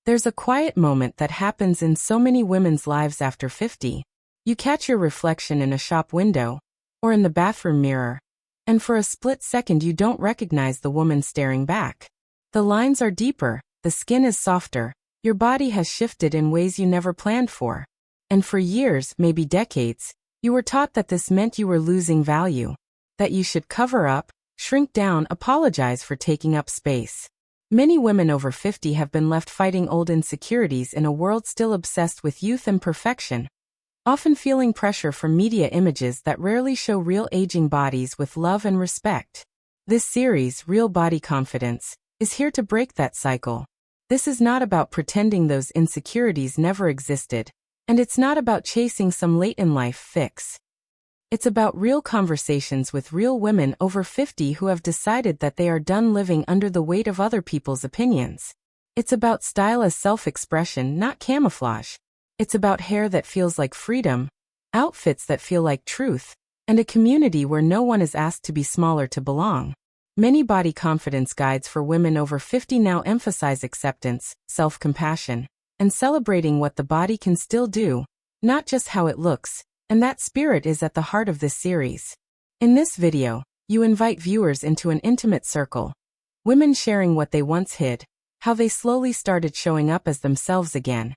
There's a quiet moment that happens in so many women's lives after 50. You catch your reflection in a shop window, or in the bathroom mirror, and for a split second you don't recognize the woman staring back. The lines are deeper, the skin is softer, your body has shifted in ways you never planned for. And for years, maybe decades, you were taught that this meant you were losing value, that you should cover up, shrink down, apologize for taking up space. Many women over 50 have been left fighting old insecurities in a world still obsessed with youth and perfection, often feeling pressure from media images that rarely show real aging bodies with love and respect. This series, Real Body Confidence, is here to break that cycle. This is not about pretending those insecurities never existed, and it's not about chasing some late-in-life fix. It's about real conversations with real women over 50 who have decided that they are done living under the weight of other people's opinions. It's about style as self-expression, not camouflage. It's about hair that feels like freedom, outfits that feel like truth, and a community where no one is asked to be smaller to belong. Many body confidence guides for women over 50 now emphasize acceptance, self-compassion, and celebrating what the body can still do, not just how it looks. And that spirit is at the heart of this series. In this video, you invite viewers into an intimate circle. Women sharing what they once hid, how they slowly started showing up as themselves again,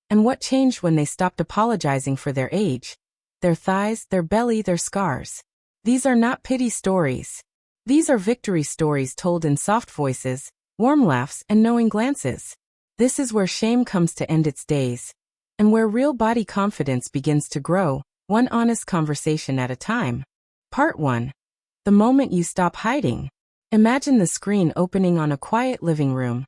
and what changed when they stopped apologizing for their age, their thighs, their belly, their scars. These are not pity stories. These are victory stories told in soft voices, warm laughs, and knowing glances. This is where shame comes to end its days, and where real body confidence begins to grow. One honest conversation at a time. Part 1. The moment you stop hiding. Imagine the screen opening on a quiet living room.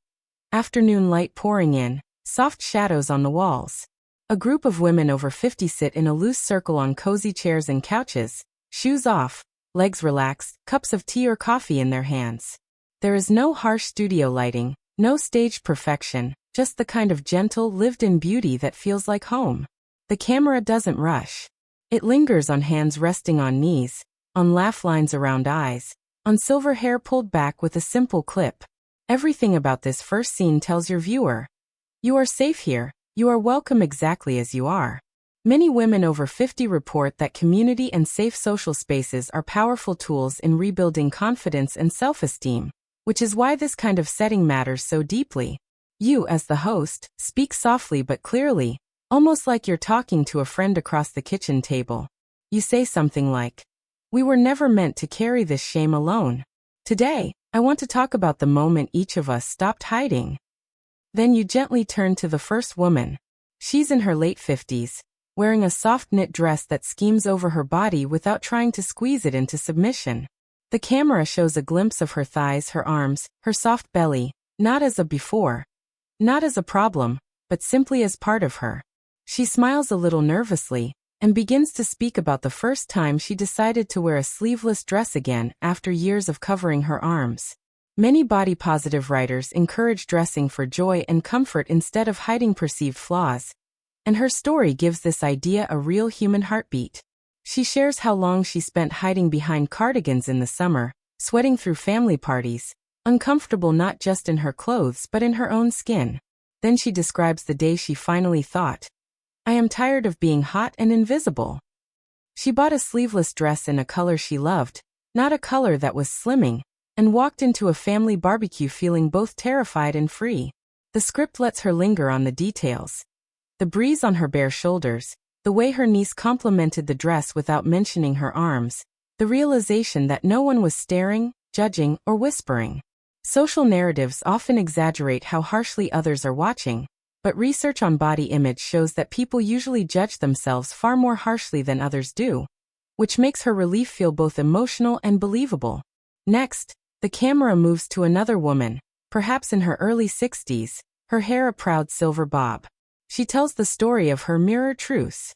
Afternoon light pouring in, soft shadows on the walls. A group of women over 50 sit in a loose circle on cozy chairs and couches, shoes off, legs relaxed, cups of tea or coffee in their hands. There is no harsh studio lighting, no staged perfection, just the kind of gentle, lived-in beauty that feels like home. The camera doesn't rush. It lingers on hands resting on knees, on laugh lines around eyes, on silver hair pulled back with a simple clip. Everything about this first scene tells your viewer, you are safe here, you are welcome exactly as you are. Many women over 50 report that community and safe social spaces are powerful tools in rebuilding confidence and self-esteem, which is why this kind of setting matters so deeply. You, as the host, speak softly but clearly, almost like you're talking to a friend across the kitchen table. You say something like, "We were never meant to carry this shame alone. Today, I want to talk about the moment each of us stopped hiding." Then you gently turn to the first woman. She's in her late 50s, wearing a soft knit dress that schemes over her body without trying to squeeze it into submission. The camera shows a glimpse of her thighs, her arms, her soft belly, not as a before, not as a problem, but simply as part of her. She smiles a little nervously, and begins to speak about the first time she decided to wear a sleeveless dress again after years of covering her arms. Many body-positive writers encourage dressing for joy and comfort instead of hiding perceived flaws, and her story gives this idea a real human heartbeat. She shares how long she spent hiding behind cardigans in the summer, sweating through family parties, uncomfortable not just in her clothes but in her own skin. Then she describes the day she finally thought, "I am tired of being hot and invisible." She bought a sleeveless dress in a color she loved, not a color that was slimming, and walked into a family barbecue feeling both terrified and free. The script lets her linger on the details. The breeze on her bare shoulders, the way her niece complimented the dress without mentioning her arms, the realization that no one was staring, judging, or whispering. Social narratives often exaggerate how harshly others are watching, but research on body image shows that people usually judge themselves far more harshly than others do, which makes her relief feel both emotional and believable. Next, the camera moves to another woman, perhaps in her early 60s, her hair a proud silver bob. She tells the story of her mirror truce.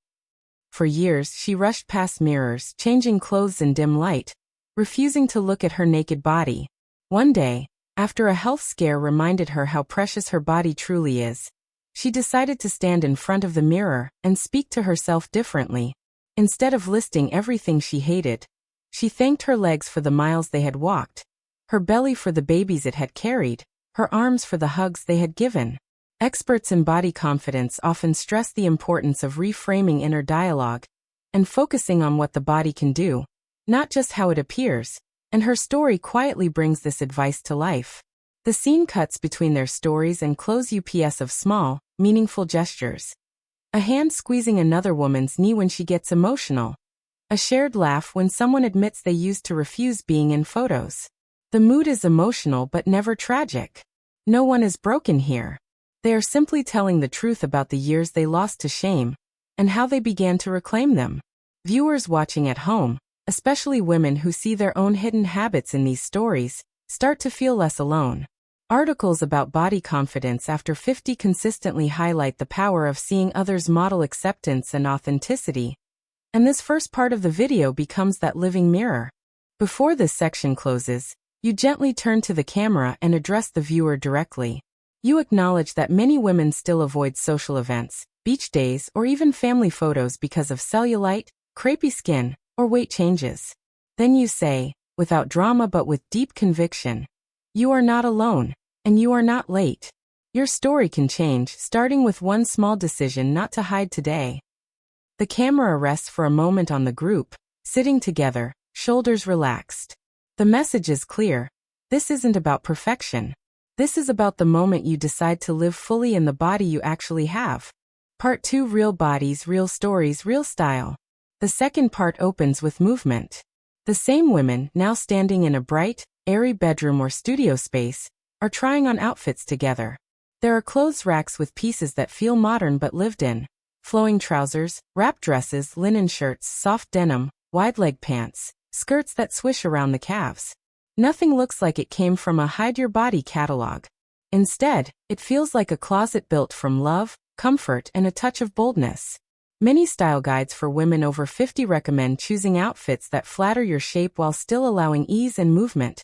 For years, she rushed past mirrors, changing clothes in dim light, refusing to look at her naked body. One day, after a health scare reminded her how precious her body truly is, she decided to stand in front of the mirror and speak to herself differently. Instead of listing everything she hated, she thanked her legs for the miles they had walked, her belly for the babies it had carried, her arms for the hugs they had given. Experts in body confidence often stress the importance of reframing inner dialogue and focusing on what the body can do, not just how it appears, and her story quietly brings this advice to life. The scene cuts between their stories and close UPS of small, meaningful gestures. A hand squeezing another woman's knee when she gets emotional. A shared laugh when someone admits they used to refuse being in photos. The mood is emotional but never tragic. No one is broken here. They are simply telling the truth about the years they lost to shame, and how they began to reclaim them. Viewers watching at home, especially women who see their own hidden habits in these stories, start to feel less alone. Articles about body confidence after 50 consistently highlight the power of seeing others model acceptance and authenticity. And this first part of the video becomes that living mirror. Before this section closes, you gently turn to the camera and address the viewer directly. You acknowledge that many women still avoid social events, beach days, or even family photos because of cellulite, crepey skin, or weight changes. Then you say, without drama but with deep conviction, you are not alone, and you are not late. Your story can change, starting with one small decision not to hide today. The camera rests for a moment on the group, sitting together, shoulders relaxed. The message is clear. This isn't about perfection. This is about the moment you decide to live fully in the body you actually have. Part 2: Real bodies, real stories, real style. The second part opens with movement. The same women, now standing in a bright, airy bedroom or studio space, are trying on outfits together. There are clothes racks with pieces that feel modern but lived in. Flowing trousers, wrap dresses, linen shirts, soft denim, wide leg pants, skirts that swish around the calves. Nothing looks like it came from a Hide Your Body catalog. Instead, it feels like a closet built from love, comfort, and a touch of boldness. Many style guides for women over 50 recommend choosing outfits that flatter your shape while still allowing ease and movement,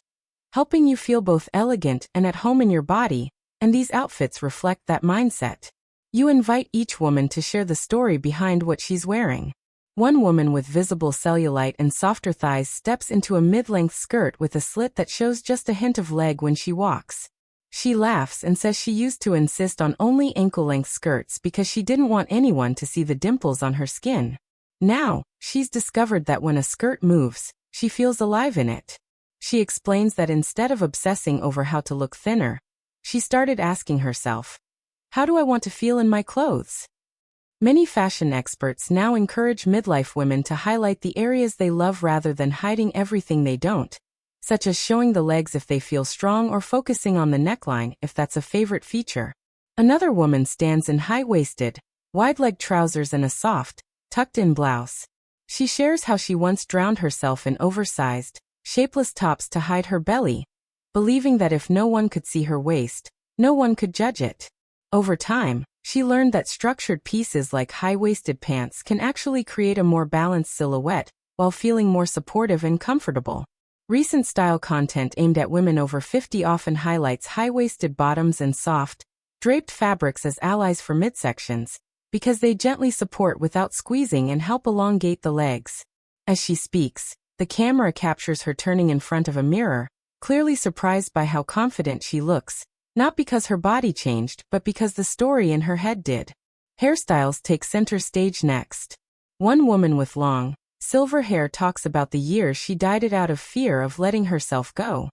helping you feel both elegant and at home in your body, and these outfits reflect that mindset. You invite each woman to share the story behind what she's wearing. One woman with visible cellulite and softer thighs steps into a mid-length skirt with a slit that shows just a hint of leg when she walks. She laughs and says she used to insist on only ankle-length skirts because she didn't want anyone to see the dimples on her skin. Now, she's discovered that when a skirt moves, she feels alive in it. She explains that instead of obsessing over how to look thinner, she started asking herself, how do I want to feel in my clothes? Many fashion experts now encourage midlife women to highlight the areas they love rather than hiding everything they don't, such as showing the legs if they feel strong or focusing on the neckline if that's a favorite feature. Another woman stands in high-waisted, wide-leg trousers and a soft, tucked-in blouse. She shares how she once drowned herself in oversized, shapeless tops to hide her belly, believing that if no one could see her waist, no one could judge it. Over time, she learned that structured pieces like high-waisted pants can actually create a more balanced silhouette while feeling more supportive and comfortable. Recent style content aimed at women over 50 often highlights high-waisted bottoms and soft, draped fabrics as allies for midsections, because they gently support without squeezing and help elongate the legs. As she speaks, the camera captures her turning in front of a mirror, clearly surprised by how confident she looks, not because her body changed but because the story in her head did. Hairstyles take center stage next. One woman with long, silver hair talks about the years she dyed it out of fear of letting herself go.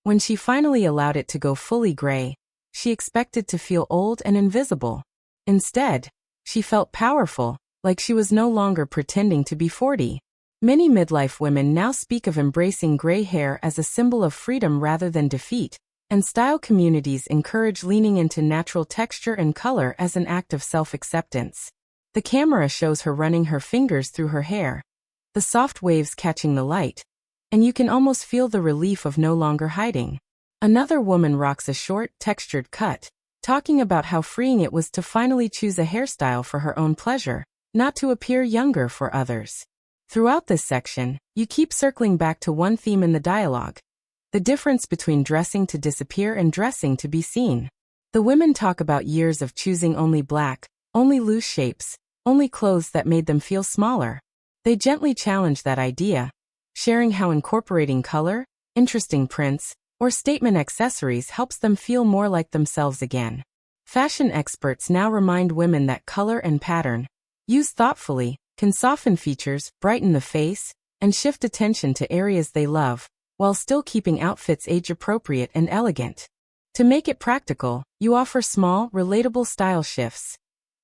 When she finally allowed it to go fully gray, she expected to feel old and invisible. Instead, she felt powerful, like she was no longer pretending to be 40. Many midlife women now speak of embracing gray hair as a symbol of freedom rather than defeat, and style communities encourage leaning into natural texture and color as an act of self-acceptance. The camera shows her running her fingers through her hair, the soft waves catching the light, and you can almost feel the relief of no longer hiding. Another woman rocks a short, textured cut, talking about how freeing it was to finally choose a hairstyle for her own pleasure, not to appear younger for others. Throughout this section, you keep circling back to one theme in the dialogue: the difference between dressing to disappear and dressing to be seen. The women talk about years of choosing only black, only loose shapes, only clothes that made them feel smaller. They gently challenge that idea, sharing how incorporating color, interesting prints, or statement accessories helps them feel more like themselves again. Fashion experts now remind women that color and pattern, used thoughtfully, can soften features, brighten the face, and shift attention to areas they love, while still keeping outfits age-appropriate and elegant. To make it practical, you offer small, relatable style shifts.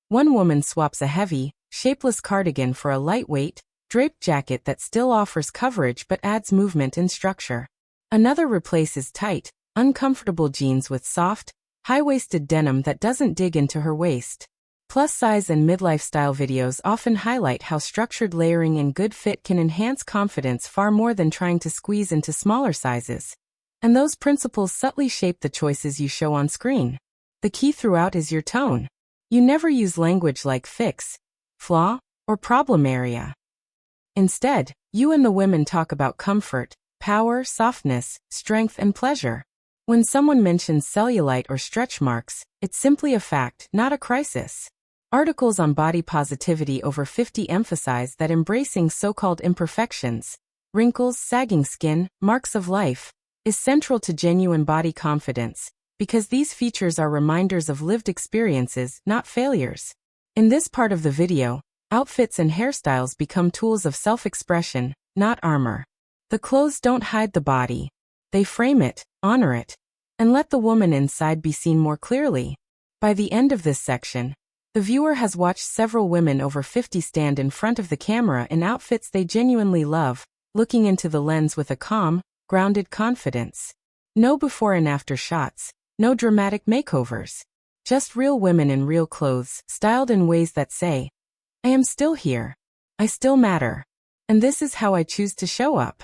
One woman swaps a heavy, shapeless cardigan for a lightweight, draped jacket that still offers coverage but adds movement and structure. Another replaces tight, uncomfortable jeans with soft, high-waisted denim that doesn't dig into her waist. Plus-size and midlife style videos often highlight how structured layering and good fit can enhance confidence far more than trying to squeeze into smaller sizes. And those principles subtly shape the choices you show on screen. The key throughout is your tone. You never use language like fix, flaw, or problem area. Instead, you and the women talk about comfort, power, softness, strength, and pleasure. When someone mentions cellulite or stretch marks, it's simply a fact, not a crisis. Articles on body positivity over 50 emphasize that embracing so-called imperfections, wrinkles, sagging skin, marks of life, is central to genuine body confidence, because these features are reminders of lived experiences, not failures. In this part of the video, outfits and hairstyles become tools of self-expression, not armor. The clothes don't hide the body. They frame it, honor it, and let the woman inside be seen more clearly. By the end of this section, the viewer has watched several women over 50 stand in front of the camera in outfits they genuinely love, looking into the lens with a calm, grounded confidence. No before and after shots, no dramatic makeovers. Just real women in real clothes, styled in ways that say, I am still here. I still matter. And this is how I choose to show up.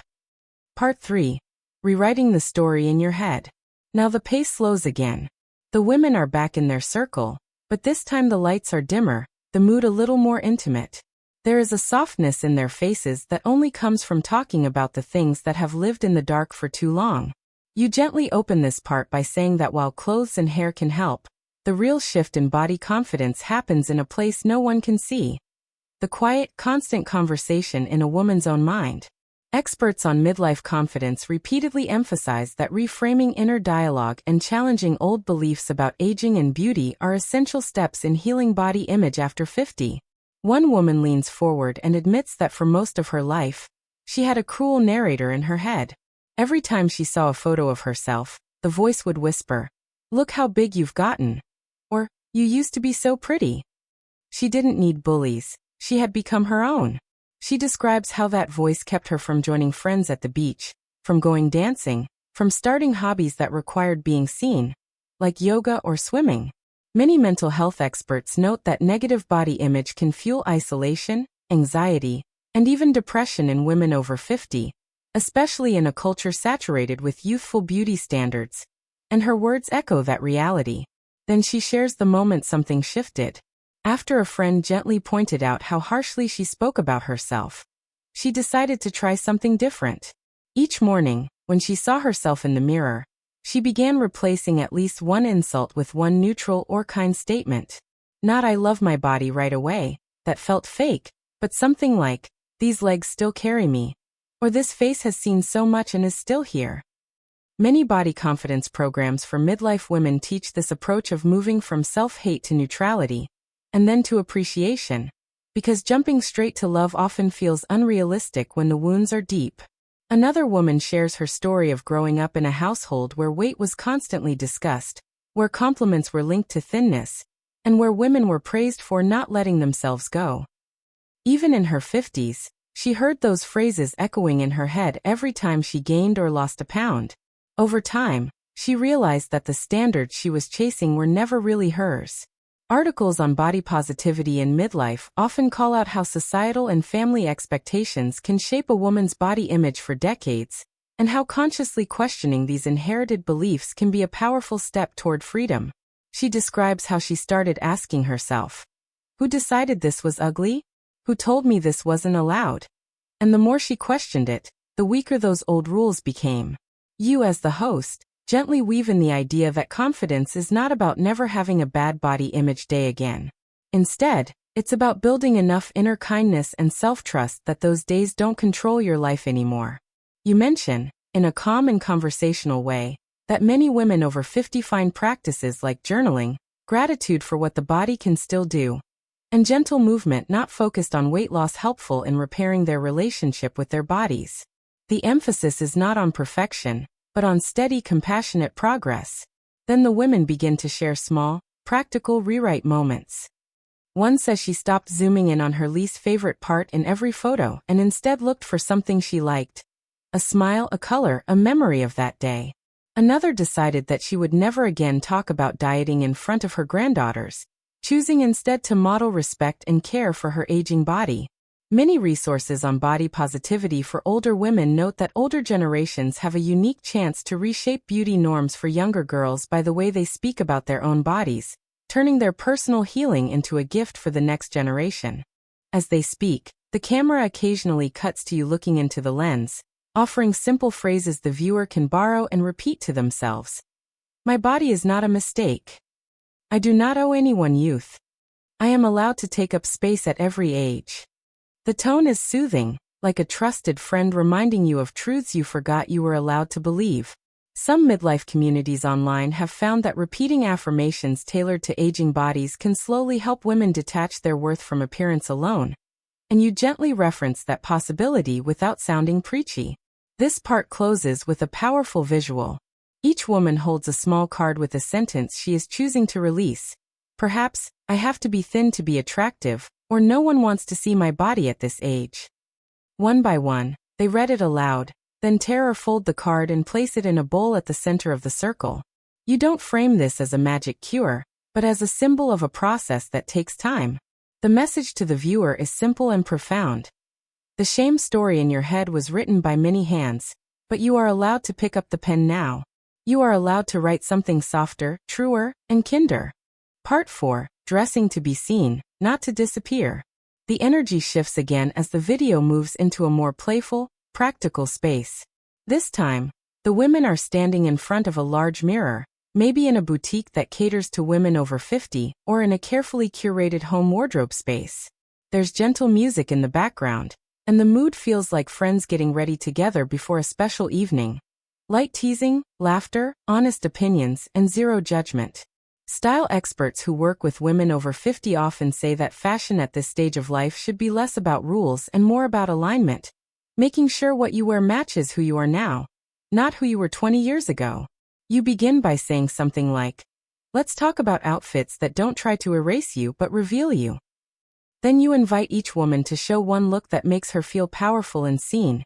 Part 3. Rewriting the story in your head. Now the pace slows again. The women are back in their circle, but this time the lights are dimmer, the mood a little more intimate. There is a softness in their faces that only comes from talking about the things that have lived in the dark for too long. You gently open this part by saying that while clothes and hair can help, the real shift in body confidence happens in a place no one can see. The quiet, constant conversation in a woman's own mind. Experts on midlife confidence repeatedly emphasize that reframing inner dialogue and challenging old beliefs about aging and beauty are essential steps in healing body image after 50. One woman leans forward and admits that for most of her life, she had a cruel narrator in her head. Every time she saw a photo of herself, the voice would whisper, "Look how big you've gotten," or "You used to be so pretty." She didn't need bullies. She had become her own. She describes how that voice kept her from joining friends at the beach, from going dancing, from starting hobbies that required being seen, like yoga or swimming. Many mental health experts note that negative body image can fuel isolation, anxiety, and even depression in women over 50, especially in a culture saturated with youthful beauty standards. And her words echo that reality. Then she shares the moment something shifted. After a friend gently pointed out how harshly she spoke about herself, she decided to try something different. Each morning, when she saw herself in the mirror, she began replacing at least one insult with one neutral or kind statement. Not "I love my body" right away, that felt fake, but something like, "These legs still carry me," or "This face has seen so much and is still here." Many body confidence programs for midlife women teach this approach of moving from self-hate to neutrality, and then to appreciation, because jumping straight to love often feels unrealistic when the wounds are deep. Another woman shares her story of growing up in a household where weight was constantly discussed, where compliments were linked to thinness, and where women were praised for not letting themselves go. Even in her 50s, she heard those phrases echoing in her head every time she gained or lost a pound. Over time, she realized that the standards she was chasing were never really hers. Articles on body positivity in midlife often call out how societal and family expectations can shape a woman's body image for decades, and how consciously questioning these inherited beliefs can be a powerful step toward freedom. She describes how she started asking herself, "Who decided this was ugly? Who told me this wasn't allowed?" And the more she questioned it, the weaker those old rules became. You, as the host, gently weave in the idea that confidence is not about never having a bad body image day again. Instead, it's about building enough inner kindness and self-trust that those days don't control your life anymore. You mention, in a calm and conversational way, that many women over 50 find practices like journaling, gratitude for what the body can still do, and gentle movement not focused on weight loss helpful in repairing their relationship with their bodies. The emphasis is not on perfection, but on steady, compassionate progress. Then the women begin to share small, practical rewrite moments. One says she stopped zooming in on her least favorite part in every photo and instead looked for something she liked. A smile, a color, a memory of that day. Another decided that she would never again talk about dieting in front of her granddaughters, choosing instead to model respect and care for her aging body. Many resources on body positivity for older women note that older generations have a unique chance to reshape beauty norms for younger girls by the way they speak about their own bodies, turning their personal healing into a gift for the next generation. As they speak, the camera occasionally cuts to you looking into the lens, offering simple phrases the viewer can borrow and repeat to themselves. My body is not a mistake. I do not owe anyone youth. I am allowed to take up space at every age. The tone is soothing, like a trusted friend reminding you of truths you forgot you were allowed to believe. Some midlife communities online have found that repeating affirmations tailored to aging bodies can slowly help women detach their worth from appearance alone. And you gently reference that possibility without sounding preachy. This part closes with a powerful visual. Each woman holds a small card with a sentence she is choosing to release. Perhaps, I have to be thin to be attractive, or no one wants to see my body at this age. One by one, they read it aloud, then tear or fold the card and place it in a bowl at the center of the circle. You don't frame this as a magic cure, but as a symbol of a process that takes time. The message to the viewer is simple and profound. The shame story in your head was written by many hands, but you are allowed to pick up the pen now. You are allowed to write something softer, truer, and kinder. Part 4, dressing to be seen, not to disappear. The energy shifts again as the video moves into a more playful, practical space. This time, the women are standing in front of a large mirror, maybe in a boutique that caters to women over 50, or in a carefully curated home wardrobe space. There's gentle music in the background, and the mood feels like friends getting ready together before a special evening. Light teasing, laughter, honest opinions, and zero judgment. Style experts who work with women over 50 often say that fashion at this stage of life should be less about rules and more about alignment, making sure what you wear matches who you are now, not who you were 20 years ago. You begin by saying something like, "Let's talk about outfits that don't try to erase you but reveal you." Then you invite each woman to show one look that makes her feel powerful and seen.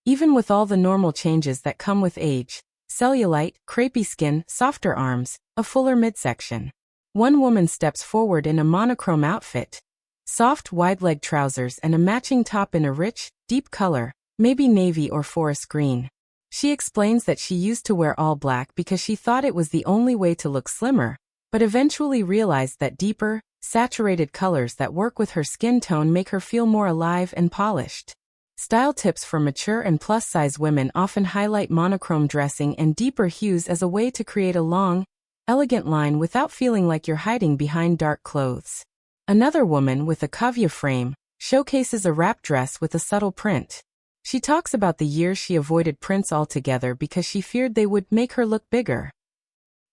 Even with all the normal changes that come with age, cellulite, crepey skin, softer arms, a fuller midsection. One woman steps forward in a monochrome outfit. Soft, wide-leg trousers and a matching top in a rich, deep color, maybe navy or forest green. She explains that she used to wear all black because she thought it was the only way to look slimmer, but eventually realized that deeper, saturated colors that work with her skin tone make her feel more alive and polished. Style tips for mature and plus-size women often highlight monochrome dressing and deeper hues as a way to create a long, elegant line without feeling like you're hiding behind dark clothes. Another woman with a cavia frame showcases a wrap dress with a subtle print. She talks about the years she avoided prints altogether because she feared they would make her look bigger.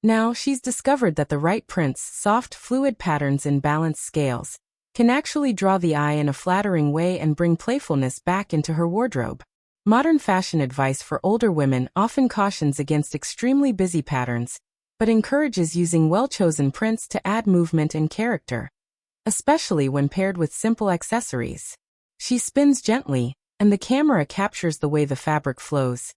Now she's discovered that the right prints, soft, fluid patterns and balanced scales, can actually draw the eye in a flattering way and bring playfulness back into her wardrobe. Modern fashion advice for older women often cautions against extremely busy patterns, but encourages using well-chosen prints to add movement and character, especially when paired with simple accessories. She spins gently, and the camera captures the way the fabric flows,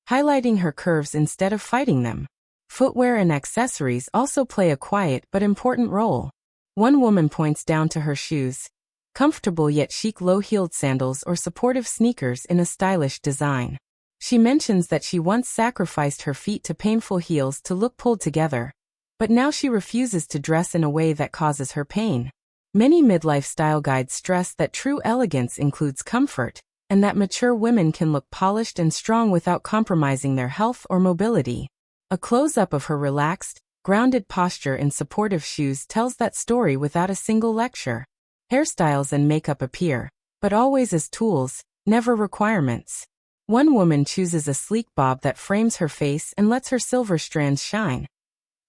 highlighting her curves instead of fighting them. Footwear and accessories also play a quiet but important role. One woman points down to her shoes, comfortable yet chic low-heeled sandals or supportive sneakers in a stylish design. She mentions that she once sacrificed her feet to painful heels to look pulled together, but now she refuses to dress in a way that causes her pain. Many midlife style guides stress that true elegance includes comfort, and that mature women can look polished and strong without compromising their health or mobility. A close-up of her relaxed, grounded posture in supportive shoes tells that story without a single lecture. Hairstyles and makeup appear, but always as tools, never requirements. One woman chooses a sleek bob that frames her face and lets her silver strands shine.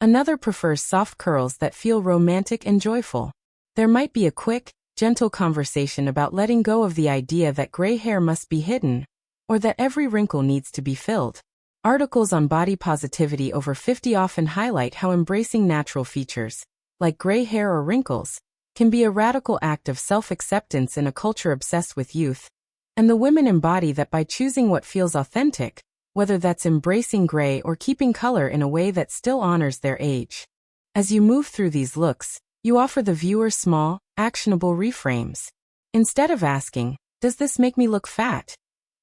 Another prefers soft curls that feel romantic and joyful. There might be a quick, gentle conversation about letting go of the idea that gray hair must be hidden, or that every wrinkle needs to be filled. Articles on body positivity over 50 often highlight how embracing natural features, like gray hair or wrinkles, can be a radical act of self-acceptance in a culture obsessed with youth. And the women embody that by choosing what feels authentic, whether that's embracing gray or keeping color in a way that still honors their age. As you move through these looks, you offer the viewer small, actionable reframes. Instead of asking, "Does this make me look fat?"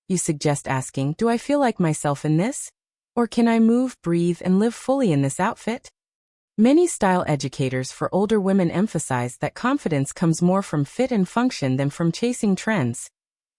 you suggest asking, "Do I feel like myself in this? Or can I move, breathe, and live fully in this outfit?" Many style educators for older women emphasize that confidence comes more from fit and function than from chasing trends,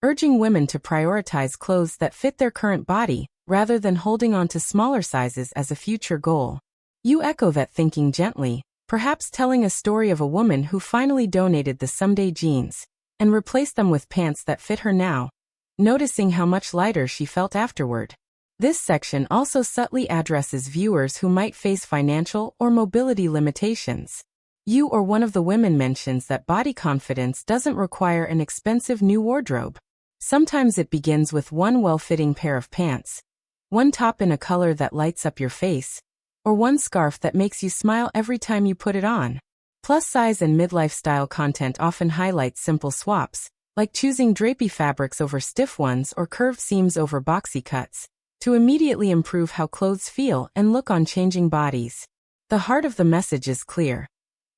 urging women to prioritize clothes that fit their current body, rather than holding on to smaller sizes as a future goal. You echo that thinking gently, perhaps telling a story of a woman who finally donated the someday jeans and replaced them with pants that fit her now, noticing how much lighter she felt afterward. This section also subtly addresses viewers who might face financial or mobility limitations. You or one of the women mentions that body confidence doesn't require an expensive new wardrobe. Sometimes it begins with one well-fitting pair of pants, one top in a color that lights up your face, or one scarf that makes you smile every time you put it on. Plus-size and midlife style content often highlights simple swaps, like choosing drapey fabrics over stiff ones or curved seams over boxy cuts, to immediately improve how clothes feel and look on changing bodies. The heart of the message is clear.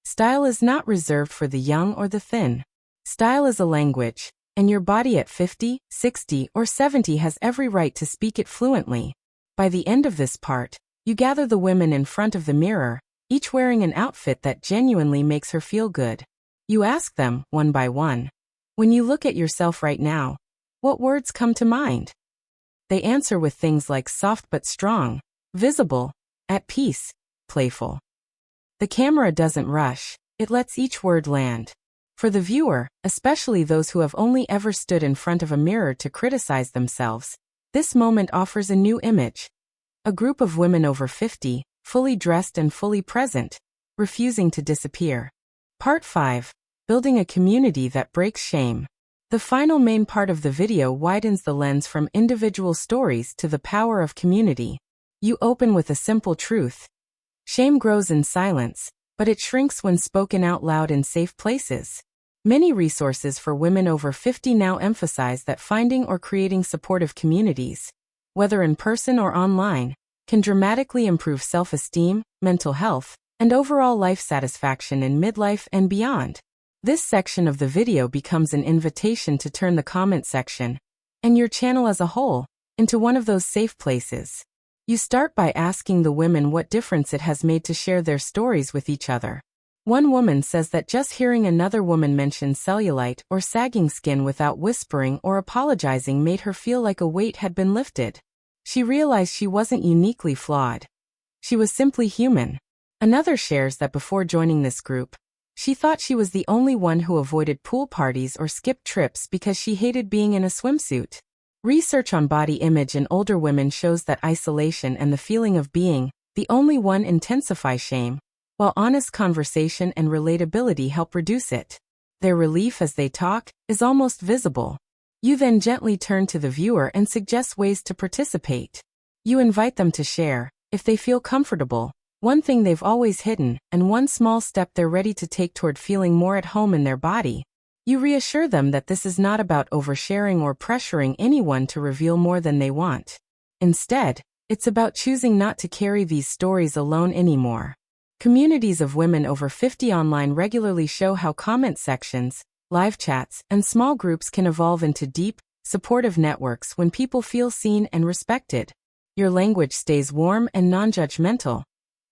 Style is not reserved for the young or the thin. Style is a language, and your body at 50, 60, or 70 has every right to speak it fluently. By the end of this part, you gather the women in front of the mirror, each wearing an outfit that genuinely makes her feel good. You ask them, one by one, "When you look at yourself right now, what words come to mind?" They answer with things like soft but strong, visible, at peace, playful. The camera doesn't rush, it lets each word land. For the viewer, especially those who have only ever stood in front of a mirror to criticize themselves, this moment offers a new image. A group of women over 50, fully dressed and fully present, refusing to disappear. Part 5. Building a community that breaks shame. The final main part of the video widens the lens from individual stories to the power of community. You open with a simple truth. Shame grows in silence, but it shrinks when spoken out loud in safe places. Many resources for women over 50 now emphasize that finding or creating supportive communities, whether in person or online, can dramatically improve self-esteem, mental health, and overall life satisfaction in midlife and beyond. This section of the video becomes an invitation to turn the comment section, and your channel as a whole, into one of those safe places. You start by asking the women what difference it has made to share their stories with each other. One woman says that just hearing another woman mention cellulite or sagging skin without whispering or apologizing made her feel like a weight had been lifted. She realized she wasn't uniquely flawed. She was simply human. Another shares that before joining this group, she thought she was the only one who avoided pool parties or skipped trips because she hated being in a swimsuit. Research on body image in older women shows that isolation and the feeling of being the only one intensify shame, while honest conversation and relatability help reduce it. Their relief as they talk is almost visible. You then gently turn to the viewer and suggest ways to participate. You invite them to share, if they feel comfortable, one thing they've always hidden, and one small step they're ready to take toward feeling more at home in their body. You reassure them that this is not about oversharing or pressuring anyone to reveal more than they want. Instead, it's about choosing not to carry these stories alone anymore. Communities of women over 50 online regularly show how comment sections, live chats, and small groups can evolve into deep, supportive networks when people feel seen and respected. Your language stays warm and non-judgmental,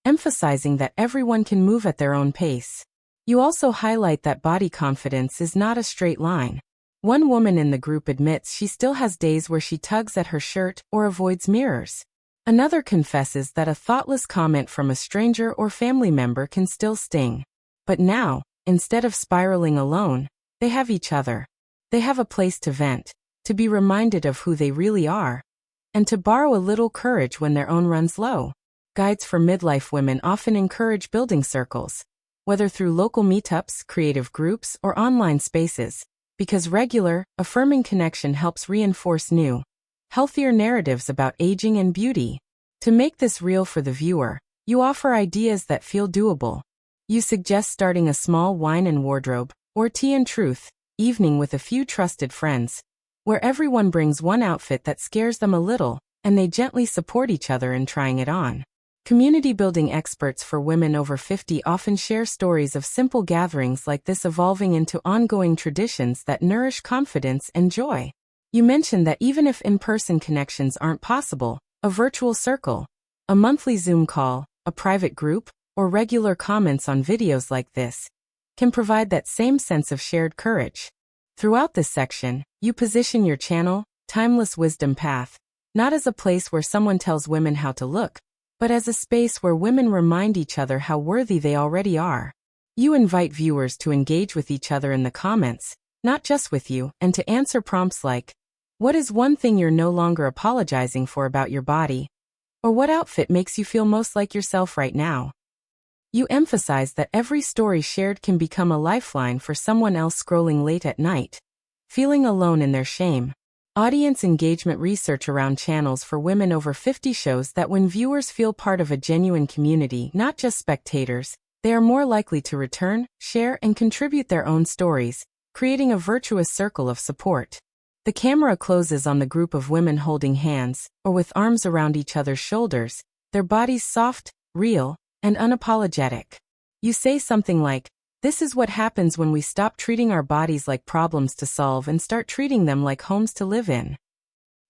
emphasizing that everyone can move at their own pace. You also highlight that body confidence is not a straight line. One woman in the group admits she still has days where she tugs at her shirt or avoids mirrors. Another confesses that a thoughtless comment from a stranger or family member can still sting. But now, instead of spiraling alone, they have each other. They have a place to vent, to be reminded of who they really are, and to borrow a little courage when their own runs low. Guides for midlife women often encourage building circles, whether through local meetups, creative groups, or online spaces, because regular, affirming connection helps reinforce new, healthier narratives about aging and beauty. To make this real for the viewer, you offer ideas that feel doable. You suggest starting a small wine and wardrobe, or tea and truth, evening with a few trusted friends, where everyone brings one outfit that scares them a little, and they gently support each other in trying it on. Community building experts for women over 50 often share stories of simple gatherings like this evolving into ongoing traditions that nourish confidence and joy. You mentioned that even if in-person connections aren't possible, a virtual circle, a monthly Zoom call, a private group, or regular comments on videos like this can provide that same sense of shared courage. Throughout this section, you position your channel, Timeless Wisdom Path, not as a place where someone tells women how to look, but as a space where women remind each other how worthy they already are. You invite viewers to engage with each other in the comments, not just with you, and to answer prompts like, what is one thing you're no longer apologizing for about your body? Or what outfit makes you feel most like yourself right now? You emphasize that every story shared can become a lifeline for someone else scrolling late at night, feeling alone in their shame. Audience engagement research around channels for women over 50 shows that when viewers feel part of a genuine community, not just spectators, they are more likely to return, share, and contribute their own stories, creating a virtuous circle of support. The camera closes on the group of women holding hands, or with arms around each other's shoulders, their bodies soft, real, and unapologetic. You say something like, "This is what happens when we stop treating our bodies like problems to solve and start treating them like homes to live in."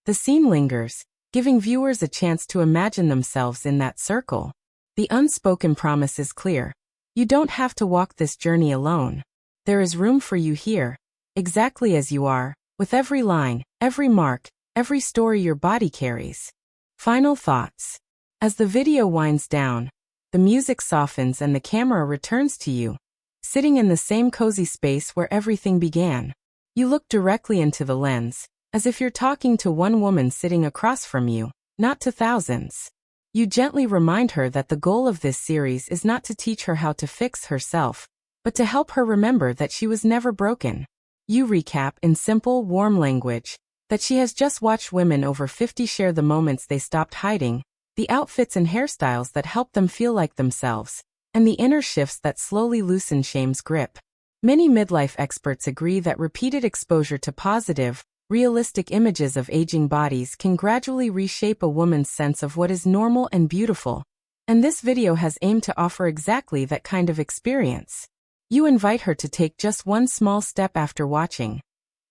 The scene lingers, giving viewers a chance to imagine themselves in that circle. The unspoken promise is clear. You don't have to walk this journey alone. There is room for you here, exactly as you are, with every line, every mark, every story your body carries. Final thoughts. As the video winds down, the music softens and the camera returns to you, sitting in the same cozy space where everything began. You look directly into the lens, as if you're talking to one woman sitting across from you, not to thousands. You gently remind her that the goal of this series is not to teach her how to fix herself, but to help her remember that she was never broken. You recap in simple, warm language that she has just watched women over 50 share the moments they stopped hiding, the outfits and hairstyles that help them feel like themselves, and the inner shifts that slowly loosen shame's grip. Many midlife experts agree that repeated exposure to positive, realistic images of aging bodies can gradually reshape a woman's sense of what is normal and beautiful, and this video has aimed to offer exactly that kind of experience. You invite her to take just one small step after watching.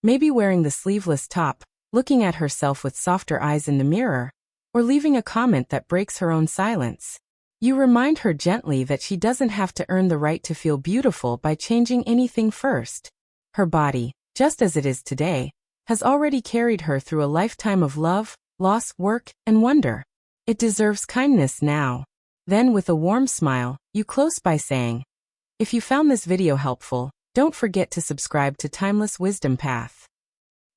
Maybe wearing the sleeveless top, looking at herself with softer eyes in the mirror, or leaving a comment that breaks her own silence. You remind her gently that she doesn't have to earn the right to feel beautiful by changing anything first. Her body, just as it is today, has already carried her through a lifetime of love, loss, work, and wonder. It deserves kindness now. Then, with a warm smile, you close by saying, if you found this video helpful, don't forget to subscribe to Timeless Wisdom Path.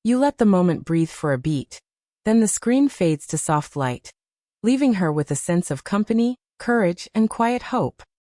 You let the moment breathe for a beat. Then the screen fades to soft light, leaving her with a sense of company, courage, and quiet hope.